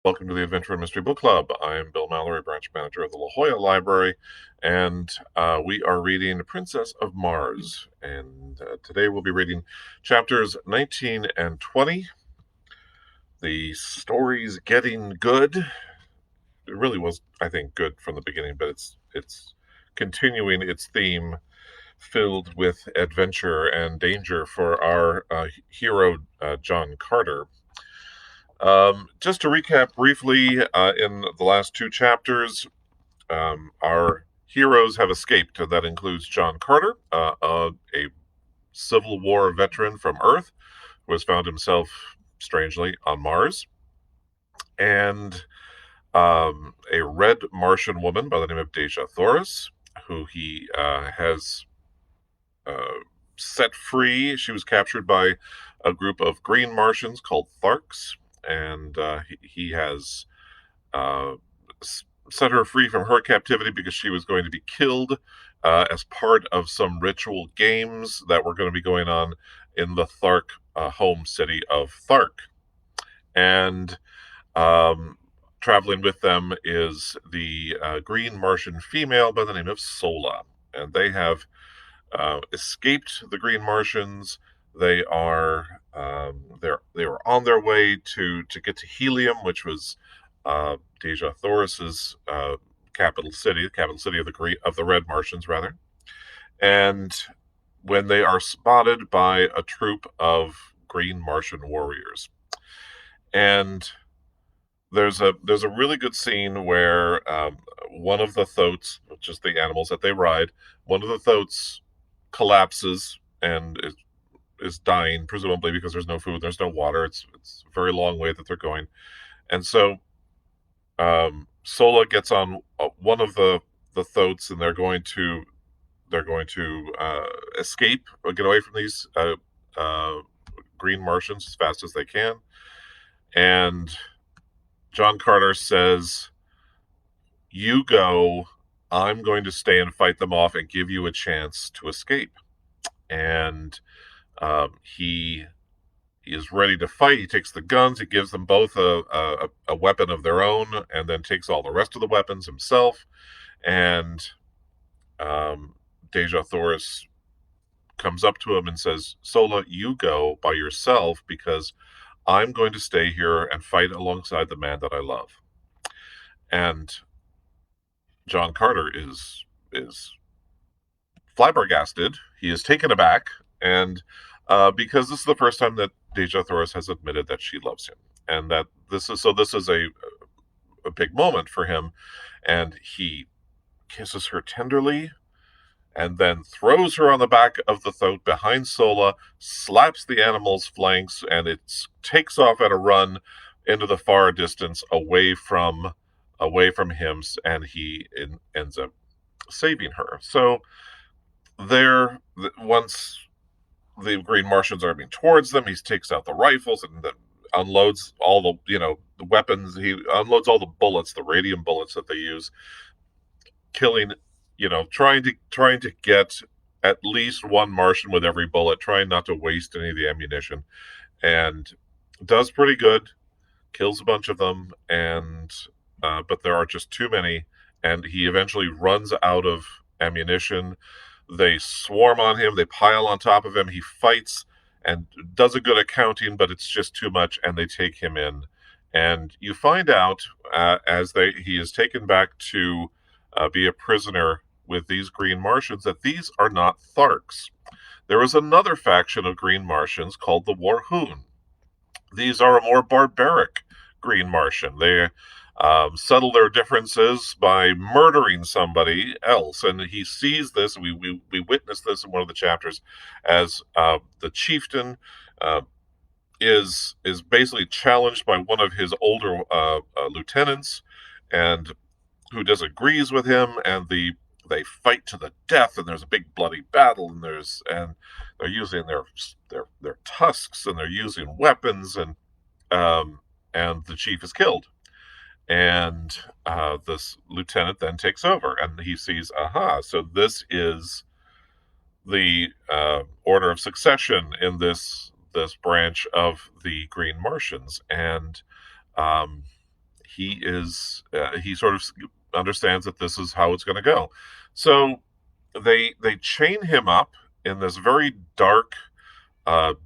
Welcome to the Adventure and Mystery Book Club. I'm Bill Mallory, branch manager of the La Jolla Library, and we are reading Princess of Mars. And today we'll be reading chapters 19 and 20. The story's getting good. It really was, I think, good from the beginning, but it's continuing its theme filled with adventure and danger for our hero, John Carter. Just to recap briefly, in the last two chapters, our heroes have escaped. That includes John Carter, a Civil War veteran from Earth, who has found himself, strangely, on Mars, and a red Martian woman by the name of Deja Thoris, who he has uh, set free. She was captured by a group of green Martians called Tharks, and he has uh, set her free from her captivity because she was going to be killed as part of some ritual games that were going to be going on in the Thark home city of Thark. And um, traveling with them is the green Martian female by the name of Sola. And they have escaped the green Martians. They were on their way to get to Helium, which was Deja Thoris's capital city of the Red Martians, rather. And when they are spotted by a troop of green Martian warriors, and there's a really good scene where one of the thoats, which is the animals that they ride, one of the thoats collapses and is dying, presumably because there's no food, there's no water. It's a very long way that they're going, and so Sola gets on one of the thoats, and they're going to escape or get away from these green Martians as fast as they can. And John Carter says, "You go. I'm going to stay and fight them off and give you a chance to escape." And he is ready to fight. He takes the guns. He gives them both a weapon of their own, and then takes all the rest of the weapons himself. And Deja Thoris comes up to him and says, "Sola, you go by yourself because I'm going to stay here and fight alongside the man that I love." And John Carter is flabbergasted. He is taken aback, and because this is the first time that Deja Thoris has admitted that she loves him, and that this is a big moment for him, and he kisses her tenderly, and then throws her on the back of the thoat behind Sola, slaps the animal's flanks, and it takes off at a run into the far distance, away from him, and ends up saving her. So once the green Martians are coming towards them, he takes out the rifles and then unloads all the weapons. He unloads all the bullets, the radium bullets that they use, killing, trying to get at least one Martian with every bullet, trying not to waste any of the ammunition, and does pretty good. Kills a bunch of them, and but there are just too many, and he eventually runs out of ammunition. They swarm on him, they pile on top of him. He fights and does a good accounting, but it's just too much, and they take him in. And you find out as he is taken back to be a prisoner with these green Martians that these are not Tharks. There is another faction of green Martians called the Warhoon. These are a more barbaric green Martian. They settle their differences by murdering somebody else, and he sees this. We witness this in one of the chapters as the chieftain is basically challenged by one of his older lieutenants, and who disagrees with him, and they fight to the death, and there's a big bloody battle, and they're using their tusks, and they're using weapons, um, and the chief is killed. And this lieutenant then takes over, and he sees, aha, so this is the order of succession in this branch of the Green Martians. And um, he sort of understands that this is how it's going to go. So they chain him up in this very dark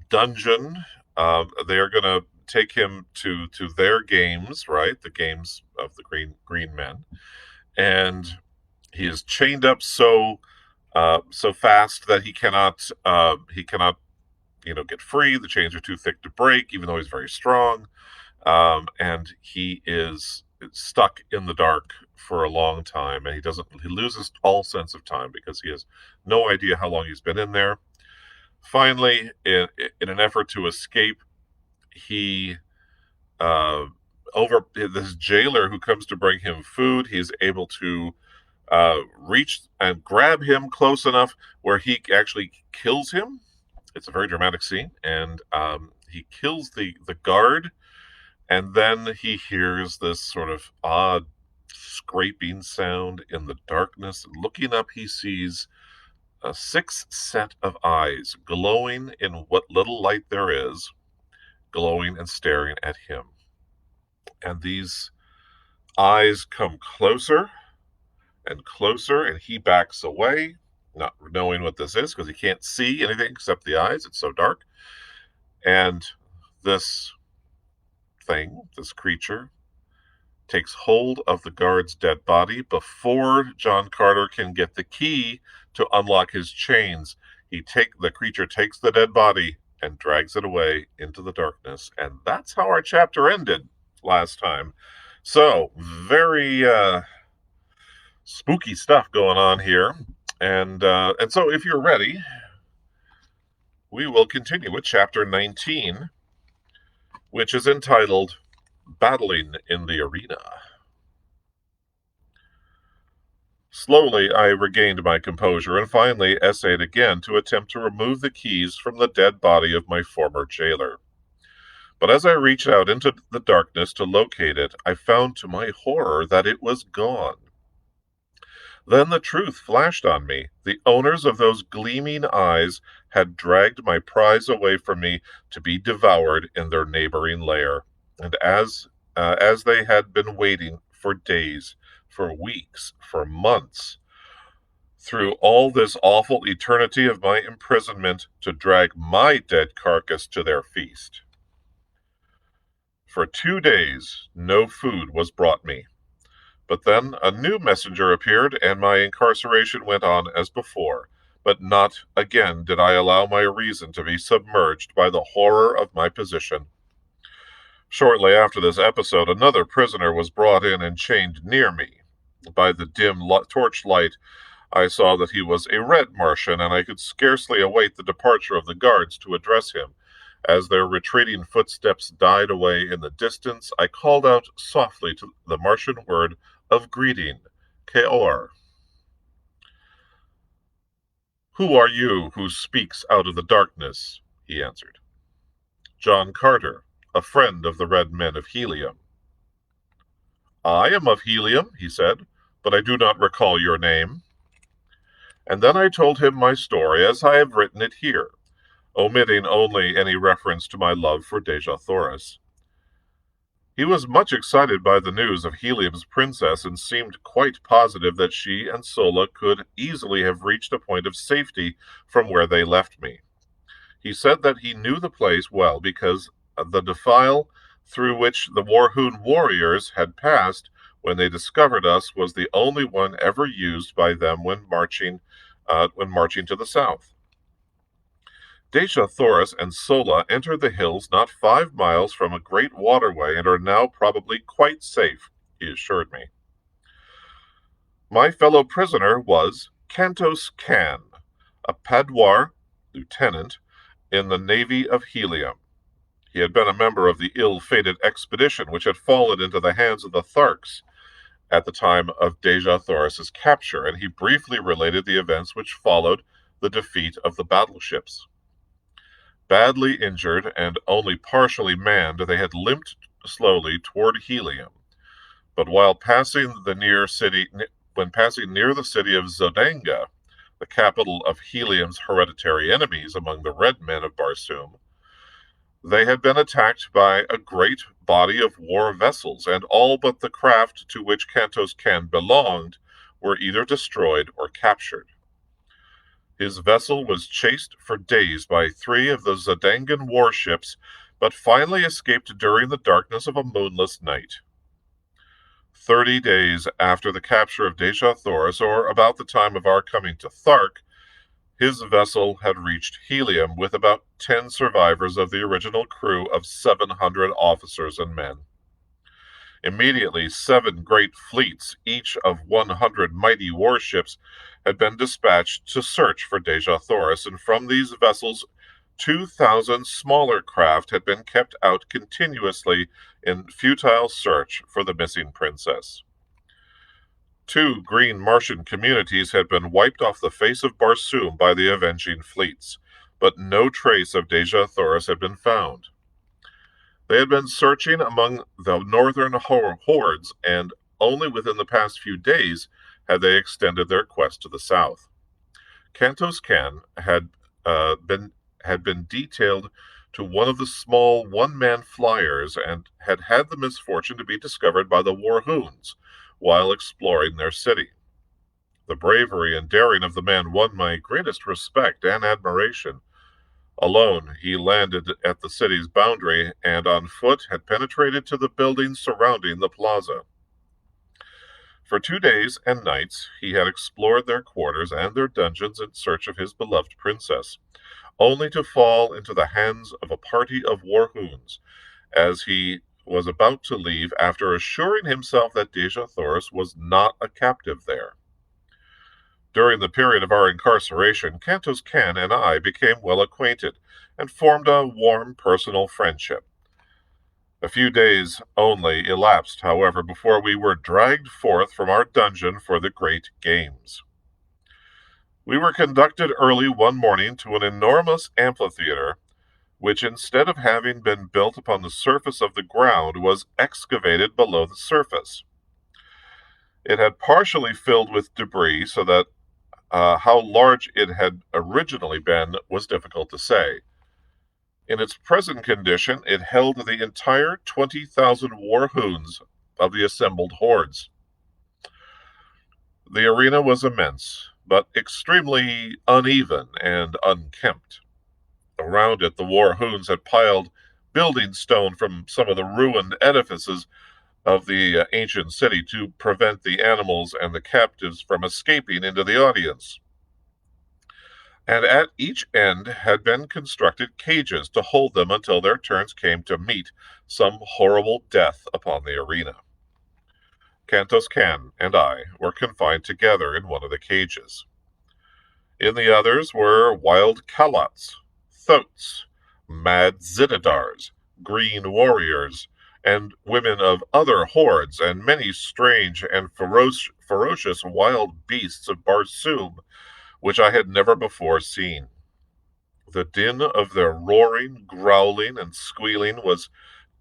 dungeon. They are going to take him to their games, right? The games of the green men, and he is chained up so fast that he cannot get free. The chains are too thick to break, even though he's very strong. And he is stuck in the dark for a long time, and he loses all sense of time because he has no idea how long he's been in there. Finally, in an effort to escape, he over this jailer who comes to bring him food, he's able to reach and grab him close enough where he actually kills him. It's a very dramatic scene, and he kills the guard, and then he hears this sort of odd scraping sound in the darkness. Looking up, he sees a 6 set of eyes glowing in what little light there is, glowing and staring at him. And these eyes come closer and closer, and he backs away, not knowing what this is because he can't see anything except the eyes. It's so dark. And this creature, takes hold of the guard's dead body before John Carter can get the key to unlock his chains. The creature takes the dead body and drags it away into the darkness. And that's how our chapter ended last time. So, very spooky stuff going on here. And so if you're ready, we will continue with chapter 19, which is entitled Battling in the Arena. Slowly, I regained my composure and finally essayed again to attempt to remove the keys from the dead body of my former jailer. But as I reached out into the darkness to locate it, I found to my horror that it was gone. Then the truth flashed on me. The owners of those gleaming eyes had dragged my prize away from me to be devoured in their neighboring lair. And as they had been waiting for days, for weeks, for months, through all this awful eternity of my imprisonment, to drag my dead carcass to their feast. For 2 days no food was brought me. But then a new messenger appeared, and my incarceration went on as before. But not again did I allow my reason to be submerged by the horror of my position. Shortly after this episode, another prisoner was brought in and chained near me. By the dim torchlight, I saw that he was a red Martian, and I could scarcely await the departure of the guards to address him. As their retreating footsteps died away in the distance, I called out softly to the Martian word of greeting, Keor. Who are you who speaks out of the darkness? He answered. John Carter, a friend of the red men of Helium. I am of Helium, he said, but I do not recall your name. And then I told him my story as I have written it here, omitting only any reference to my love for Dejah Thoris. He was much excited by the news of Helium's princess and seemed quite positive that she and Sola could easily have reached a point of safety from where they left me. He said that he knew the place well because the defile through which the Warhoon warriors had passed when they discovered us was the only one ever used by them when marching to the south. Dejah Thoris and Sola entered the hills not 5 miles from a great waterway and are now probably quite safe, he assured me. My fellow prisoner was Cantos Can, a Padwar lieutenant in the Navy of Helium. He had been a member of the ill-fated expedition which had fallen into the hands of the Tharks at the time of Dejah Thoris's capture, and he briefly related the events which followed the defeat of the battleships. Badly injured and only partially manned, they had limped slowly toward Helium. But when passing near the city of Zodanga, the capital of Helium's hereditary enemies among the red men of Barsoom, They had been attacked by a great body of war vessels, and all but the craft to which Kantos Ken belonged were either destroyed or captured. His vessel was chased for days by 3 of the Zadangan warships, but finally escaped during the darkness of a moonless night. 30 days after the capture of Deja Thoris, or about the time of our coming to Thark, his vessel had reached Helium with about 10 survivors of the original crew of 700 officers and men. Immediately, 7 great fleets, each of 100 mighty warships, had been dispatched to search for Deja Thoris, and from these vessels, 2,000 smaller craft had been kept out continuously in futile search for the missing princess. 2 green Martian communities had been wiped off the face of Barsoom by the avenging fleets, but no trace of Deja Thoris had been found. They had been searching among the northern hordes, and only within the past few days had they extended their quest to the south. Kantos Ken had been detailed to one of the small one-man flyers and had had the misfortune to be discovered by the Warhoons while exploring their city. The bravery and daring of the man won my greatest respect and admiration. Alone, he landed at the city's boundary and on foot had penetrated to the buildings surrounding the plaza. For 2 days and nights, he had explored their quarters and their dungeons in search of his beloved princess, only to fall into the hands of a party of Warhoons as he was about to leave after assuring himself that Deja Thoris was not a captive there. During the period of our incarceration, Kantos Ken and I became well acquainted and formed a warm personal friendship. A few days only elapsed, however, before we were dragged forth from our dungeon for the great games. We were conducted early one morning to an enormous amphitheater, which instead of having been built upon the surface of the ground, was excavated below the surface. It had partially filled with debris, so that how large it had originally been was difficult to say. In its present condition, it held the entire 20,000 Warhoons of the assembled hordes. The arena was immense, but extremely uneven and unkempt. Around it, the Warhoons had piled building stone from some of the ruined edifices of the ancient city to prevent the animals and the captives from escaping into the audience. And at each end had been constructed cages to hold them until their turns came to meet some horrible death upon the arena. Kantos Ken and I were confined together in one of the cages. In the others were wild Kalats, Thoats, mad Zitadars, green warriors, and women of other hordes, and many strange and ferocious wild beasts of Barsoom, which I had never before seen. The din of their roaring, growling, and squealing was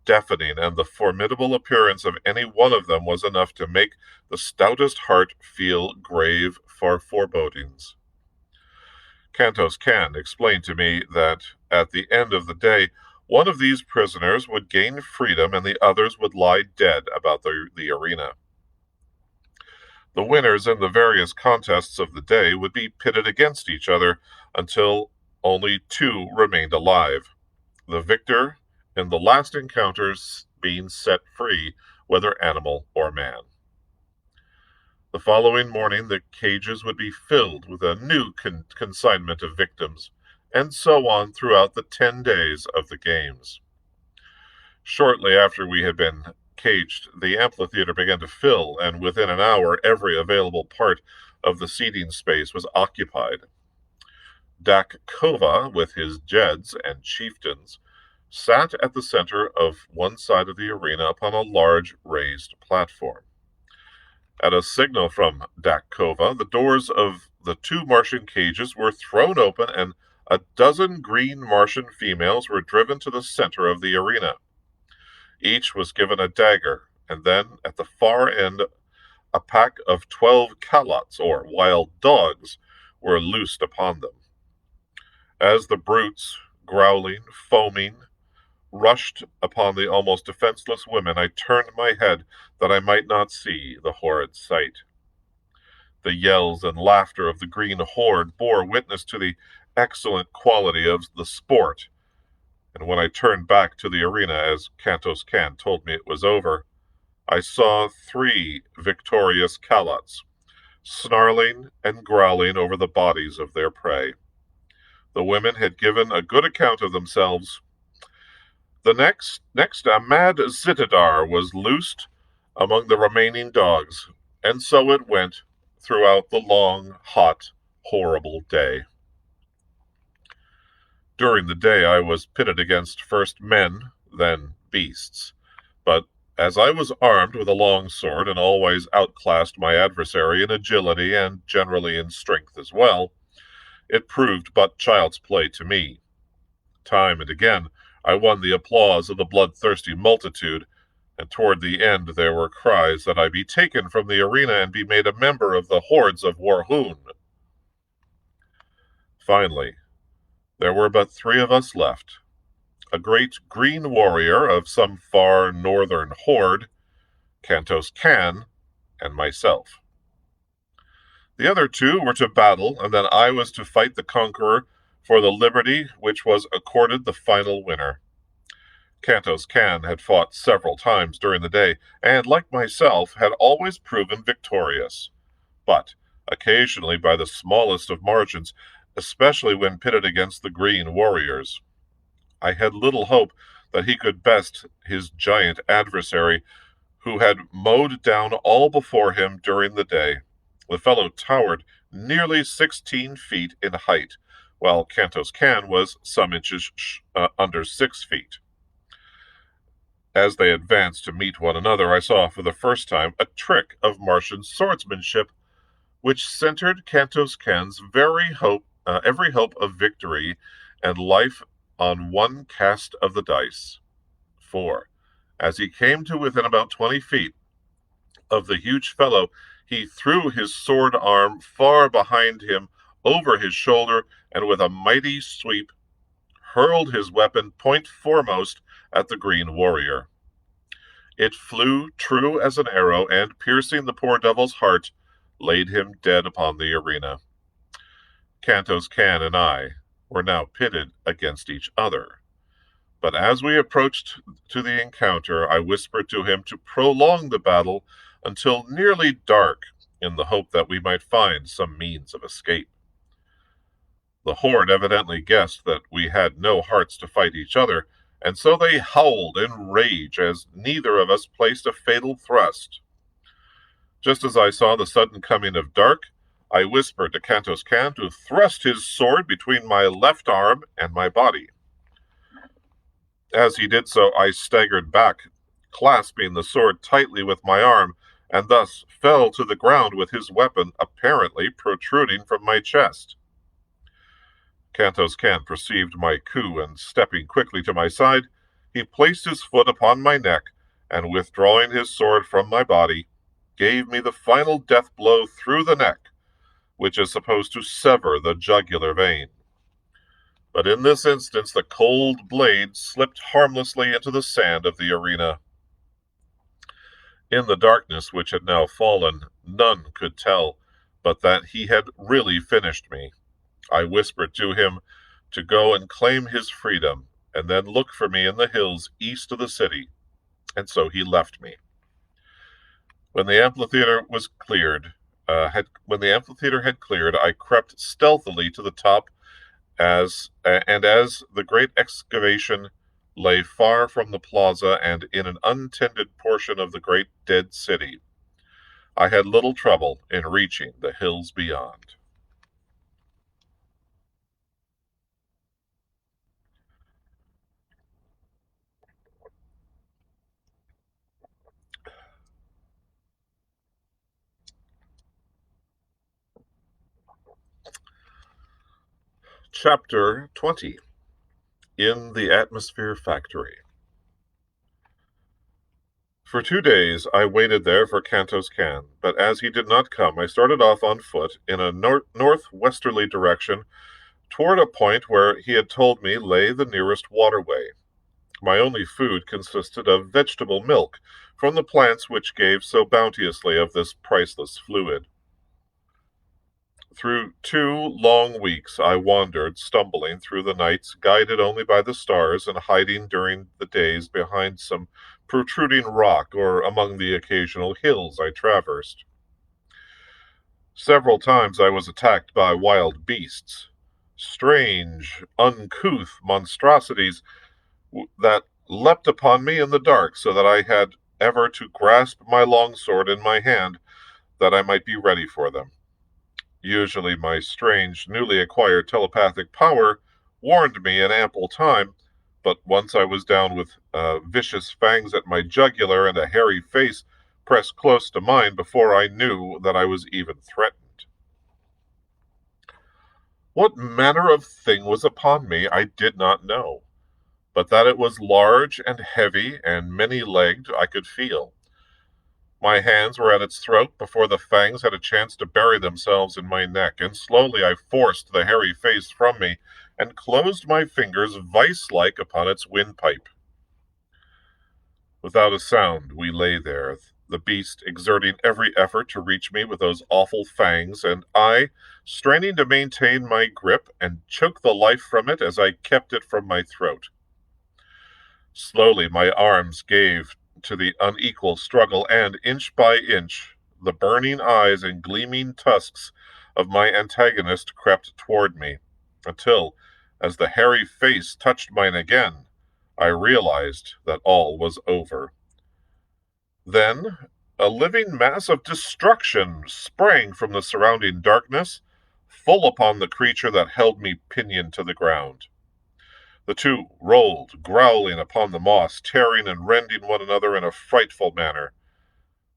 deafening, and the formidable appearance of any one of them was enough to make the stoutest heart feel grave forebodings. Kantos Ken explained to me that at the end of the day, one of these prisoners would gain freedom and the others would lie dead about the arena. The winners in the various contests of the day would be pitted against each other until only 2 remained alive, the victor in the last encounters being set free, whether animal or man. The following morning, the cages would be filled with a new consignment of victims, and so on throughout the 10 days of the games. Shortly after we had been caged, the amphitheater began to fill, and within an hour every available part of the seating space was occupied. Dak Kova, with his jeds and chieftains, sat at the center of one side of the arena upon a large raised platform. At a signal from Dak Kova, the doors of the 2 Martian cages were thrown open, and a dozen green Martian females were driven to the center of the arena. Each was given a dagger, and then, at the far end, a pack of 12 Kalats, or wild dogs, were loosed upon them. As the brutes, growling, foaming, rushed upon the almost defenseless women, I turned my head that I might not see the horrid sight. The yells and laughter of the green horde bore witness to the excellent quality of the sport, and when I turned back to the arena as Cantos Can told me it was over, I saw 3 victorious calots, snarling and growling over the bodies of their prey. The women had given a good account of themselves. The next a mad Zitidar was loosed among the remaining dogs, and so it went throughout the long, hot, horrible day. During the day I was pitted against first men, then beasts, but as I was armed with a long sword and always outclassed my adversary in agility and generally in strength as well, it proved but child's play to me. Time and again I won the applause of the bloodthirsty multitude, and toward the end there were cries that I be taken from the arena and be made a member of the hordes of Warhoon. Finally, there were but 3 of us left, a great green warrior of some far northern horde, Cantos Can, and myself. The other 2 were to battle, and then I was to fight the conqueror for the liberty which was accorded the final winner. Cantos Can had fought several times during the day, and, like myself, had always proven victorious, but occasionally by the smallest of margins, especially when pitted against the green warriors. I had little hope that he could best his giant adversary, who had mowed down all before him during the day. The fellow towered nearly 16 feet in height, while Cantos Can was some inches under 6 feet. As they advanced to meet one another, I saw for the first time a trick of Martian swordsmanship, which centered Cantos Can's every hope of victory and life on one cast of the dice. For, as he came to within about 20 feet of the huge fellow, he threw his sword arm far behind him over his shoulder, and with a mighty sweep hurled his weapon point foremost at the green warrior. It flew true as an arrow, and, piercing the poor devil's heart, laid him dead upon the arena. Cantos Can and I were now pitted against each other. But as we approached to the encounter, I whispered to him to prolong the battle until nearly dark, in the hope that we might find some means of escape. The horde evidently guessed that we had no hearts to fight each other, and so they howled in rage as neither of us placed a fatal thrust. Just as I saw the sudden coming of dark, I whispered to Cantos Can to thrust his sword between my left arm and my body. As he did so, I staggered back, clasping the sword tightly with my arm, and thus fell to the ground with his weapon apparently protruding from my chest. Cantos Can perceived my coup, and stepping quickly to my side, he placed his foot upon my neck, and withdrawing his sword from my body, gave me the final death blow through the neck, which is supposed to sever the jugular vein. But in this instance the cold blade slipped harmlessly into the sand of the arena. In the darkness which had now fallen, none could tell but that he had really finished me. I whispered to him to go and claim his freedom, and then look for me in the hills east of the city, and so he left me. When the amphitheater had cleared, I crept stealthily to the top, as the great excavation lay far from the plaza and in an untended portion of the great dead city, I had little trouble in reaching the hills beyond. Chapter 20. In the Atmosphere Factory. For 2 days I waited there for Cantos Can, but as he did not come, I started off on foot in a northwesterly direction toward a point where he had told me lay the nearest waterway. My only food consisted of vegetable milk from the plants which gave so bounteously of this priceless fluid. Through 2 long weeks I wandered, stumbling through the nights, guided only by the stars, and hiding during the days behind some protruding rock or among the occasional hills I traversed. Several times I was attacked by wild beasts, strange, uncouth monstrosities that leapt upon me in the dark, so that I had ever to grasp my long sword in my hand that I might be ready for them. Usually my strange, newly acquired telepathic power warned me in ample time, but once I was down with vicious fangs at my jugular and a hairy face pressed close to mine before I knew that I was even threatened. What manner of thing was upon me I did not know, but that it was large and heavy and many-legged I could feel. My hands were at its throat before the fangs had a chance to bury themselves in my neck, and slowly I forced the hairy face from me and closed my fingers vice-like upon its windpipe. Without a sound we lay there, the beast exerting every effort to reach me with those awful fangs, and I straining to maintain my grip and choke the life from it as I kept it from my throat. Slowly my arms gave to the unequal struggle, and, inch by inch, the burning eyes and gleaming tusks of my antagonist crept toward me, until, as the hairy face touched mine again, I realized that all was over. Then a living mass of destruction sprang from the surrounding darkness, full upon the creature that held me pinioned to the ground. The two rolled, growling upon the moss, tearing and rending one another in a frightful manner.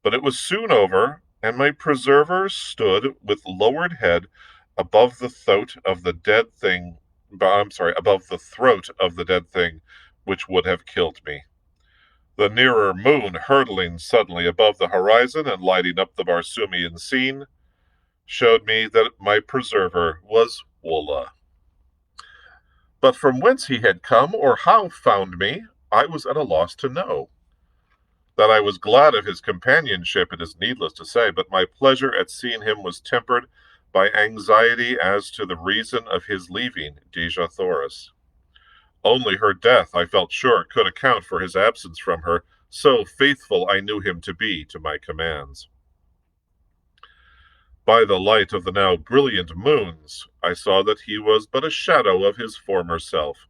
But it was soon over, and my preserver stood with lowered head above the throat of the dead thing, above the throat of the dead thing which would have killed me. The nearer moon, hurtling suddenly above the horizon and lighting up the Barsoomian scene, showed me that my preserver was Wola. But from whence he had come, or how found me, I was at a loss to know. That I was glad of his companionship it is needless to say, but my pleasure at seeing him was tempered by anxiety as to the reason of his leaving Dejah Thoris. Only her death, I felt sure, could account for his absence from her, so faithful I knew him to be to my commands. By the light of the now brilliant moons, I saw that he was but a shadow of his former self,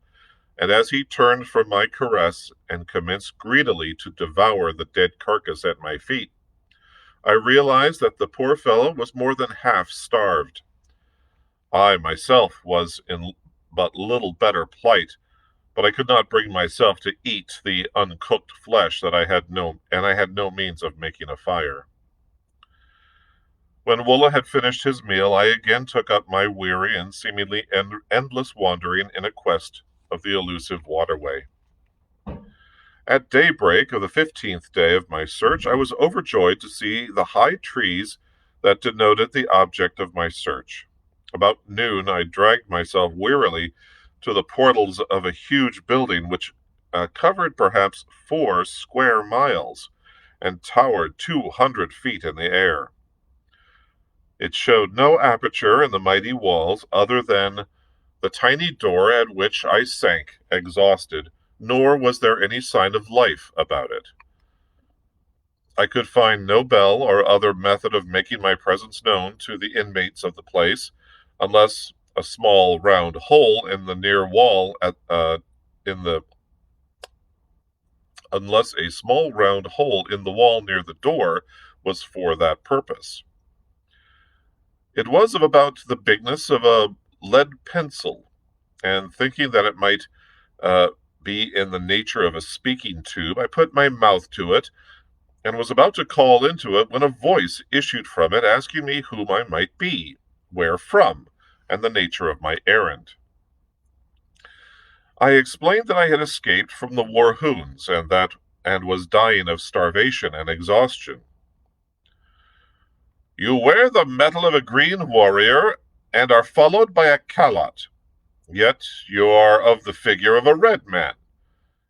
and as he turned from my caress and commenced greedily to devour the dead carcass at my feet, I realized that the poor fellow was more than half starved. I myself was in but little better plight, but I could not bring myself to eat the uncooked flesh that I had no means of making a fire. When Wola had finished his meal, I again took up my weary and seemingly endless wandering in a quest of the elusive waterway. At daybreak of the 15th day of my search, I was overjoyed to see the high trees that denoted the object of my search. About noon, I dragged myself wearily to the portals of a huge building which covered perhaps 4 square miles and towered 200 feet in the air. It showed no aperture in the mighty walls other than the tiny door at which I sank, exhausted, nor was there any sign of life about it. I could find no bell or other method of making my presence known to the inmates of the place, unless a small round hole in the near wall unless a small round hole in the wall near the door was for that purpose. It was of about the bigness of a lead pencil, and thinking that it might be in the nature of a speaking tube, I put my mouth to it, and was about to call into it when a voice issued from it asking me whom I might be, where from, and the nature of my errand. I explained that I had escaped from the Warhoons, and was dying of starvation and exhaustion. You wear the metal of a green warrior, and are followed by a callot, yet you are of the figure of a red man.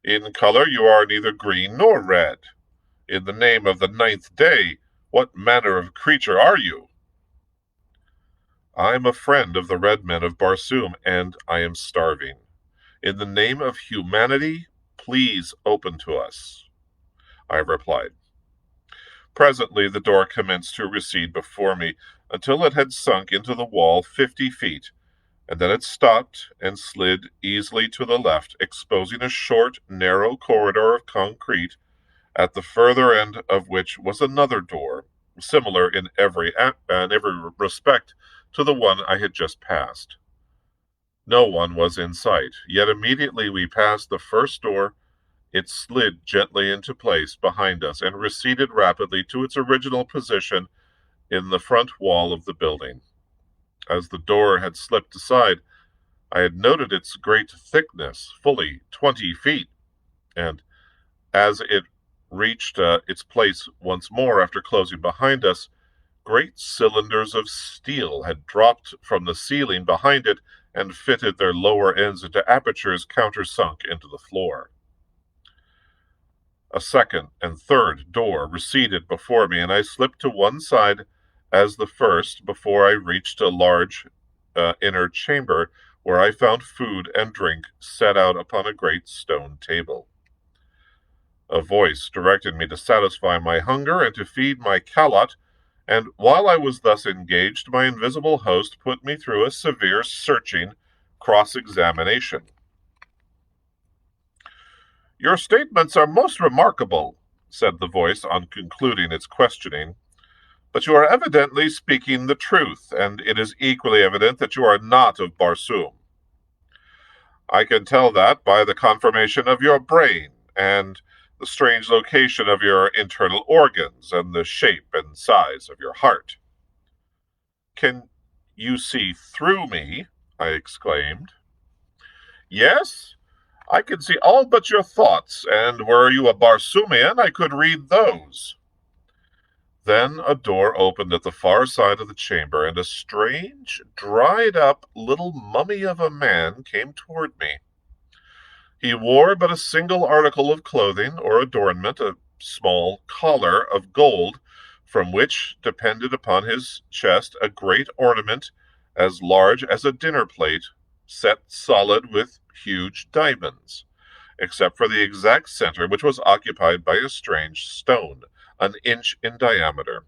In color you are neither green nor red. In the name of the ninth day, what manner of creature are you? I am a friend of the red men of Barsoom, and I am starving. In the name of humanity, please open to us, I replied. Presently the door commenced to recede before me until it had sunk into the wall 50 feet, and then it stopped and slid easily to the left, exposing a short, narrow corridor of concrete, at the further end of which was another door, similar in every respect to the one I had just passed. No one was in sight, yet immediately we passed the first door, it slid gently into place behind us and receded rapidly to its original position in the front wall of the building. As the door had slipped aside, I had noted its great thickness, fully 20 feet, and as it reached its place once more after closing behind us, great cylinders of steel had dropped from the ceiling behind it and fitted their lower ends into apertures countersunk into the floor. A second and third door receded before me, and I slipped to one side as the first before I reached a large inner chamber where I found food and drink set out upon a great stone table. A voice directed me to satisfy my hunger and to feed my callot, and while I was thus engaged, my invisible host put me through a severe, searching cross-examination. "Your statements are most remarkable," said the voice on concluding its questioning, "but you are evidently speaking the truth, and it is equally evident that you are not of Barsoom. I can tell that by the conformation of your brain, and the strange location of your internal organs, and the shape and size of your heart." "Can you see through me?" I exclaimed. "Yes, I can see all but your thoughts, and were you a Barsoomian, I could read those." Then a door opened at the far side of the chamber, and a strange, dried-up little mummy of a man came toward me. He wore but a single article of clothing or adornment, a small collar of gold, from which depended upon his chest a great ornament as large as a dinner plate, set solid with huge diamonds, except for the exact center, which was occupied by a strange stone, an inch in diameter,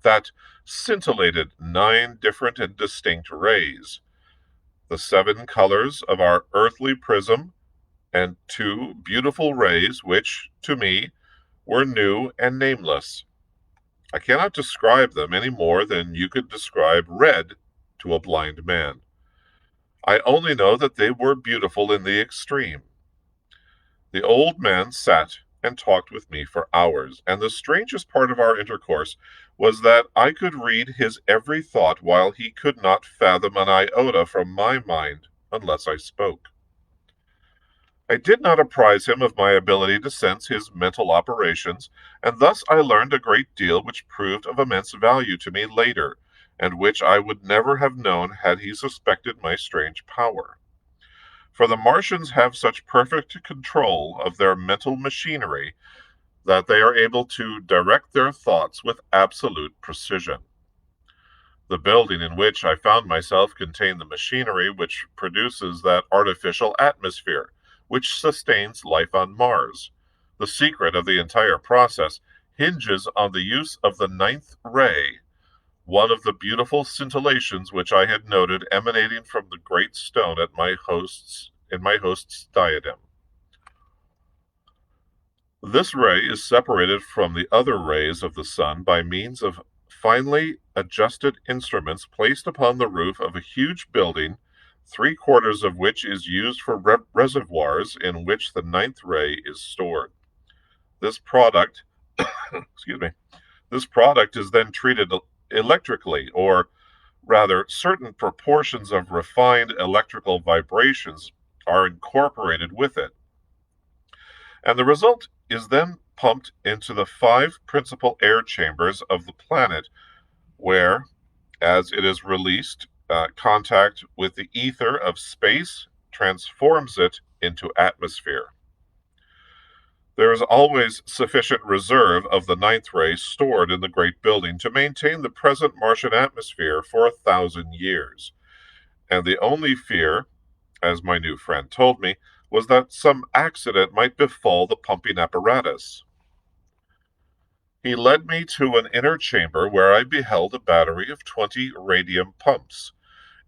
that scintillated 9 different and distinct rays, the 7 colors of our earthly prism, and 2 beautiful rays which, to me, were new and nameless. I cannot describe them any more than you could describe red to a blind man. I only know that they were beautiful in the extreme. The old man sat and talked with me for hours, and the strangest part of our intercourse was that I could read his every thought while he could not fathom an iota from my mind unless I spoke. I did not apprise him of my ability to sense his mental operations, and thus I learned a great deal which proved of immense value to me later, and which I would never have known had he suspected my strange power. For the Martians have such perfect control of their mental machinery that they are able to direct their thoughts with absolute precision. The building in which I found myself contained the machinery which produces that artificial atmosphere which sustains life on Mars. The secret of the entire process hinges on the use of the 9th ray, one of the beautiful scintillations which I had noted emanating from the great stone at my host's diadem. This ray is separated from the other rays of the sun by means of finely adjusted instruments placed upon the roof of a huge building, 3/4 of which is used for reservoirs in which the 9th ray is stored. This product, this product is then treated electrically, or rather, certain proportions of refined electrical vibrations are incorporated with it, and the result is then pumped into the 5 principal air chambers of the planet, where, as it is released, contact with the ether of space transforms it into atmosphere. There is always sufficient reserve of the ninth ray stored in the great building to maintain the present Martian atmosphere for 1,000 years. And the only fear, as my new friend told me, was that some accident might befall the pumping apparatus. He led me to an inner chamber where I beheld a battery of 20 radium pumps,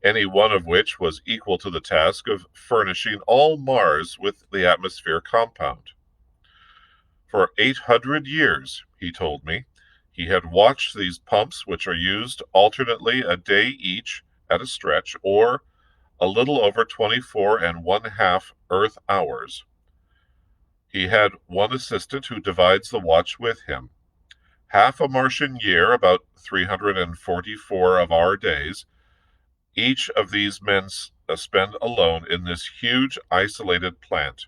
any one of which was equal to the task of furnishing all Mars with the atmosphere compound. For 800 years, he told me, he had watched these pumps, which are used alternately a day each at a stretch, or a little over 24 and one-half Earth hours. He had one assistant who divides the watch with him. Half a Martian year, about 344 of our days, each of these men spend alone in this huge, isolated plant.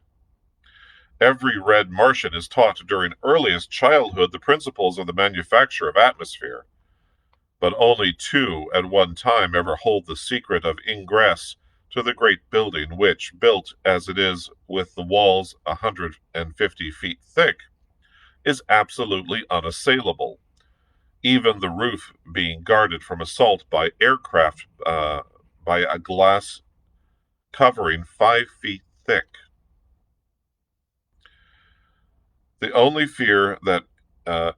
Every red Martian is taught during earliest childhood the principles of the manufacture of atmosphere, but only 2 at one time ever hold the secret of ingress to the great building which, built as it is with the walls 150 feet thick, is absolutely unassailable, even the roof being guarded from assault by aircraft by a glass covering 5 feet thick. The only fear that the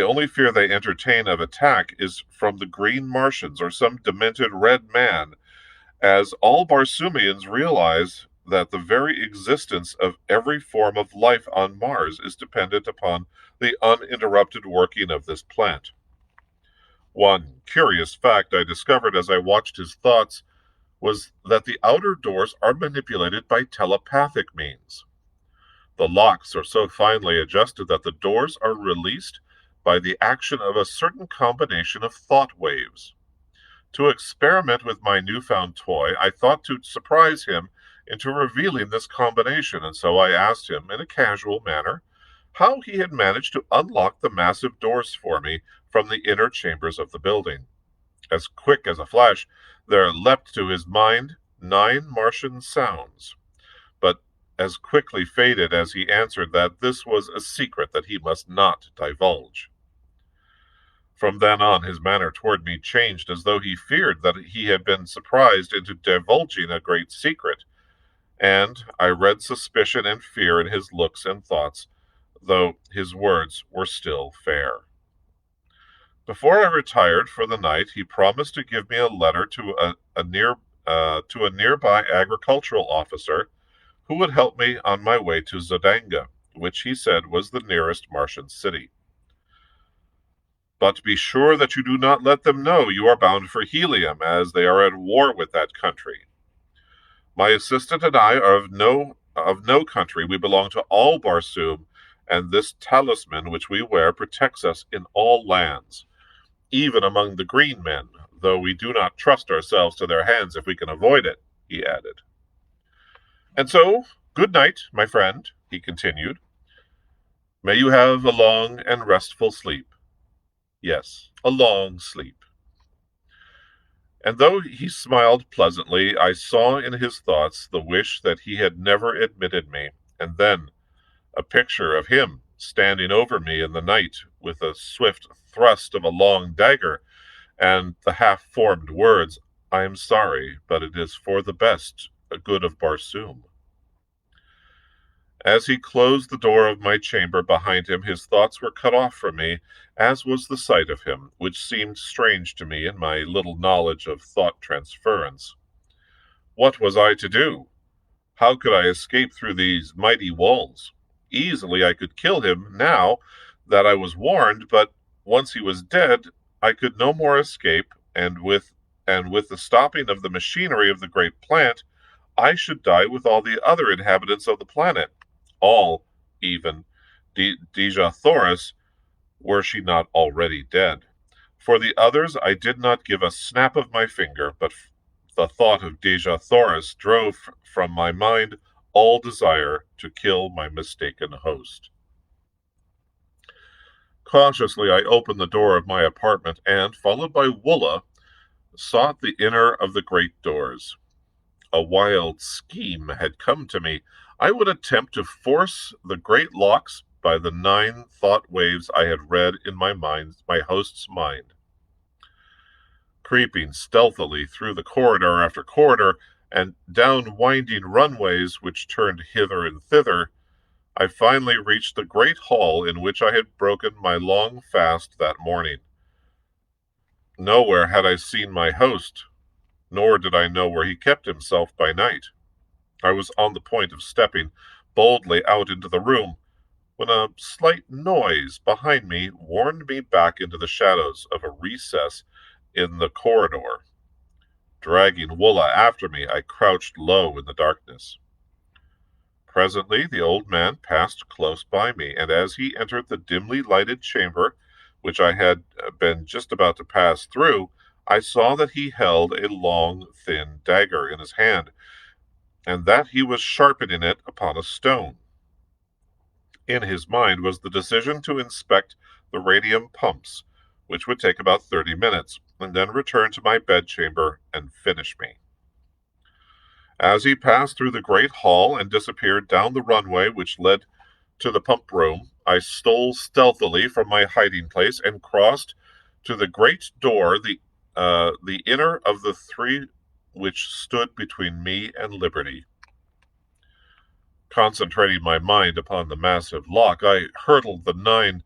only fear they entertain of attack is from the green Martians or some demented red man, as all Barsoomians realize that the very existence of every form of life on Mars is dependent upon the uninterrupted working of this plant. One curious fact I discovered as I watched his thoughts was that the outer doors are manipulated by telepathic means. The locks are so finely adjusted that the doors are released by the action of a certain combination of thought waves. To experiment with my newfound toy, I thought to surprise him into revealing this combination, and so I asked him, in a casual manner, how he had managed to unlock the massive doors for me from the inner chambers of the building. As quick as a flash, there leapt to his mind 9 Martian sounds, but as quickly faded as he answered that this was a secret that he must not divulge. From then on, his manner toward me changed, as though he feared that he had been surprised into divulging a great secret, and I read suspicion and fear in his looks and thoughts, though his words were still fair. Before I retired for the night, he promised to give me a letter to a nearby agricultural officer who would help me on my way to Zodanga, which he said was the nearest Martian city. But be sure that you do not let them know you are bound for Helium, as they are at war with that country. My assistant and I are of no country. We belong to all Barsoom, and this talisman which we wear protects us in all lands, even among the green men, though we do not trust ourselves to their hands if we can avoid it, he added. And so, good night, my friend, he continued. May you have a long and restful sleep. Yes, a long sleep. And though he smiled pleasantly, I saw in his thoughts the wish that he had never admitted me, and then a picture of him standing over me in the night with a swift thrust of a long dagger, and the half-formed words, I am sorry, but it is for the best, a good of Barsoom. As he closed the door of my chamber behind him, his thoughts were cut off from me, as was the sight of him, which seemed strange to me in my little knowledge of thought transference. What was I to do? How could I escape through these mighty walls? Easily I could kill him now that I was warned, but once he was dead, I could no more escape, and with the stopping of the machinery of the great plant, I should die with all the other inhabitants of the planet. All, even, Dejah Thoris, were she not already dead. For the others I did not give a snap of my finger, but the thought of Dejah Thoris drove from my mind all desire to kill my mistaken host. Cautiously I opened the door of my apartment and, followed by Woola, sought the inner of the great doors. A wild scheme had come to me. I would attempt to force the great locks by the 9 thought waves I had read in my host's mind. Creeping stealthily through the corridor after corridor and down winding runways which turned hither and thither, I finally reached the great hall in which I had broken my long fast that morning. Nowhere had I seen my host, nor did I know where he kept himself by night. I was on the point of stepping boldly out into the room when a slight noise behind me warned me back into the shadows of a recess in the corridor. Dragging Woola after me, I crouched low in the darkness. Presently the old man passed close by me, and as he entered the dimly lighted chamber which I had been just about to pass through, I saw that he held a long, thin dagger in his hand, and that he was sharpening it upon a stone. In his mind was the decision to inspect the radium pumps, which would take about 30 minutes, and then return to my bedchamber and finish me. As he passed through the great hall and disappeared down the runway which led to the pump room, I stole stealthily from my hiding place and crossed to the great door, the inner of the 3 which stood between me and liberty. Concentrating my mind upon the massive lock, I hurled the 9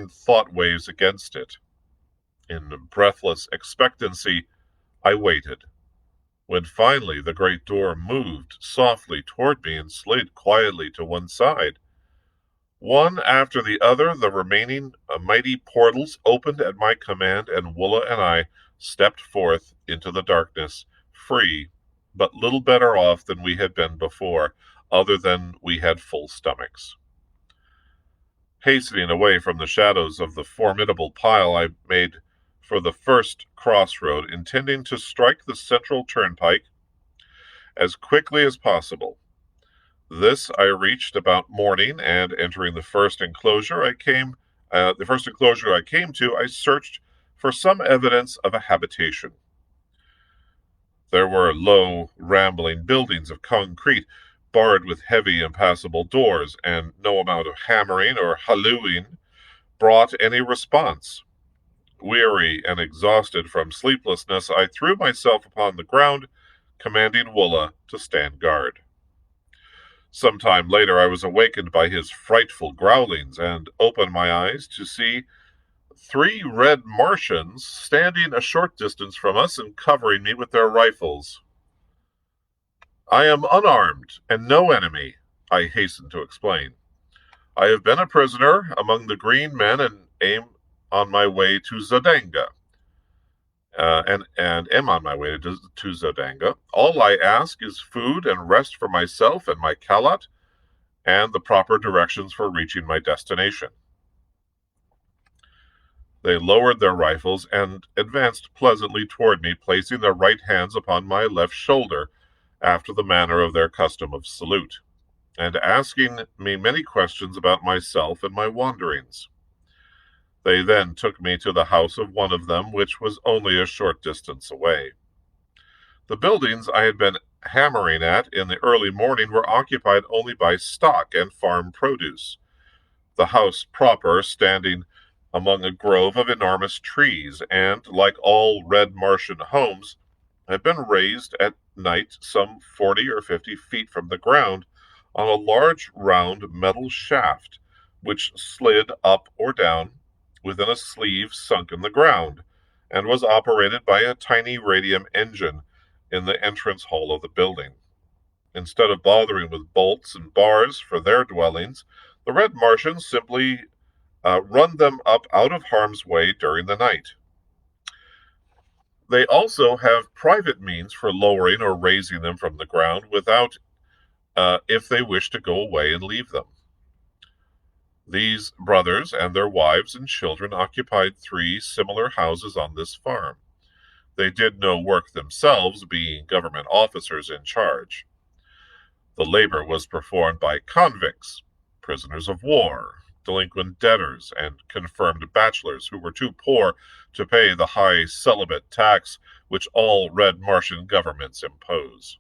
thought waves against it. In breathless expectancy, I waited. When finally the great door moved softly toward me and slid quietly to one side. One after the other, the remaining mighty portals opened at my command, and Woola and I stepped forth into the darkness, free, but little better off than we had been before, other than we had full stomachs. Hastening away from the shadows of the formidable pile, I made for the first crossroad, intending to strike the central turnpike as quickly as possible. This I reached about morning, and entering the first enclosure I came to, I searched for some evidence of a habitation. There were low, rambling buildings of concrete, barred with heavy, impassable doors, and no amount of hammering or hallooing brought any response. Weary and exhausted from sleeplessness, I threw myself upon the ground, commanding Woola to stand guard. Some time later I was awakened by his frightful growlings, and opened my eyes to see 3 red Martians standing a short distance from us and covering me with their rifles. I am unarmed and no enemy, I hastened to explain. I have been a prisoner among the green men and am on my way to Zodanga. And am on my way to Zodanga. All I ask is food and rest for myself and my Kalat, and the proper directions for reaching my destination. They lowered their rifles and advanced pleasantly toward me, placing their right hands upon my left shoulder, after the manner of their custom of salute, and asking me many questions about myself and my wanderings. They then took me to the house of one of them, which was only a short distance away. The buildings I had been hammering at in the early morning were occupied only by stock and farm produce, the house proper standing among a grove of enormous trees, and, like all red Martian homes, had been raised at night some 40 or 50 feet from the ground on a large round metal shaft, which slid up or down within a sleeve sunk in the ground, and was operated by a tiny radium engine in the entrance hall of the building. Instead of bothering with bolts and bars for their dwellings, the red Martians simply run them up out of harm's way during the night. They also have private means for lowering or raising them from the ground without, if they wish to go away and leave them. These brothers and their wives and children occupied 3 similar houses on this farm. They did no work themselves, being government officers in charge. The labor was performed by convicts, prisoners of war, delinquent debtors, and confirmed bachelors who were too poor to pay the high celibate tax which all red Martian governments impose.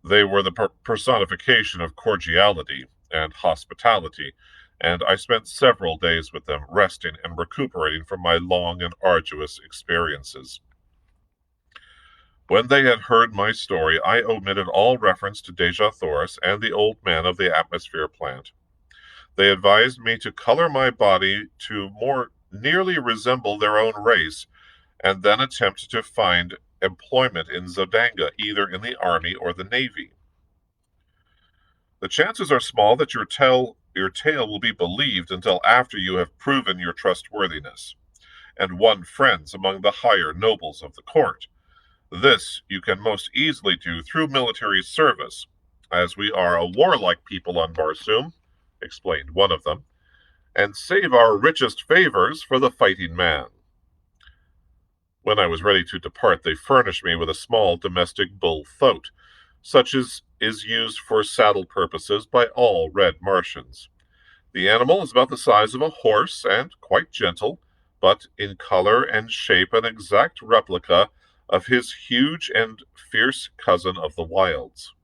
They were the personification of cordiality and hospitality, and I spent several days with them, resting and recuperating from my long and arduous experiences. When they had heard my story, I omitted all reference to Deja Thoris and the old man of the atmosphere plant. They advised me to color my body to more nearly resemble their own race, and then attempt to find employment in Zodanga, either in the army or the navy. The chances are small that your tale will be believed until after you have proven your trustworthiness, and won friends among the higher nobles of the court. This you can most easily do through military service, as we are a warlike people on Barsoom, explained one of them, and save our richest favors for the fighting man. When I was ready to depart, they furnished me with a small domestic bull thoat, such as is used for saddle purposes by all red Martians. The animal is about the size of a horse and quite gentle, but in color and shape an exact replica of his huge and fierce cousin of the wilds.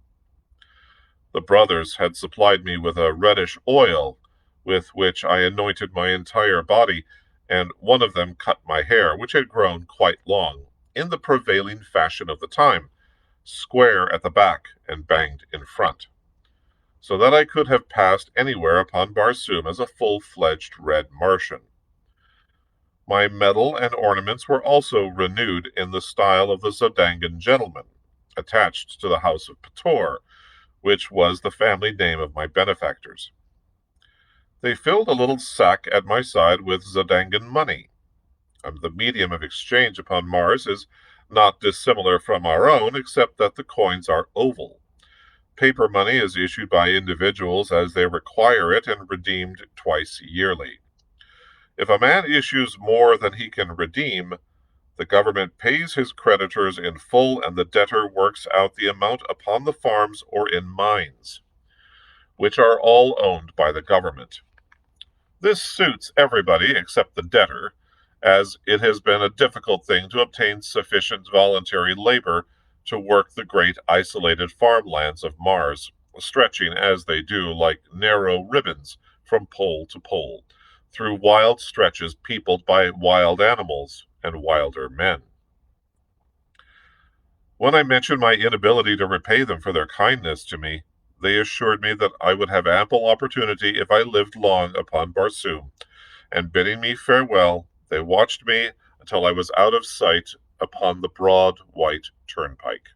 The brothers had supplied me with a reddish oil, with which I anointed my entire body, and one of them cut my hair, which had grown quite long, in the prevailing fashion of the time, square at the back and banged in front, so that I could have passed anywhere upon Barsoom as a full-fledged red Martian. My medal and ornaments were also renewed in the style of the Zodangan gentleman, attached to the house of Pator, which was the family name of my benefactors. They filled a little sack at my side with Zodangan money. The medium of exchange upon Mars is not dissimilar from our own, except that the coins are oval. Paper money is issued by individuals as they require it and redeemed twice yearly. If a man issues more than he can redeem, the government pays his creditors in full, and the debtor works out the amount upon the farms or in mines, which are all owned by the government. This suits everybody except the debtor, as it has been a difficult thing to obtain sufficient voluntary labor to work the great isolated farmlands of Mars, stretching as they do like narrow ribbons from pole to pole, through wild stretches peopled by wild animals and wilder men. When I mentioned my inability to repay them for their kindness to me, they assured me that I would have ample opportunity if I lived long upon Barsoom, and bidding me farewell, they watched me until I was out of sight upon the broad white turnpike.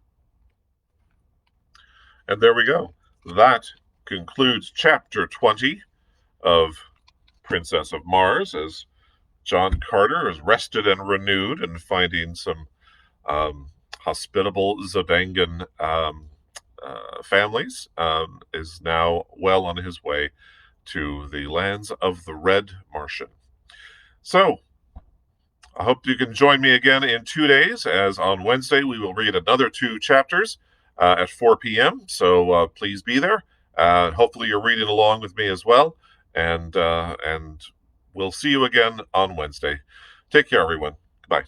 And there we go. That concludes chapter 20 of Princess of Mars, as John Carter is rested and renewed and finding some hospitable Zodangan families, is now well on his way to the lands of the Red Martian. So, I hope you can join me again in 2 days, as on Wednesday we will read another 2 chapters at 4 p.m. So please be there. Hopefully you're reading along with me as well, and we'll see you again on Wednesday. Take care, everyone. Goodbye.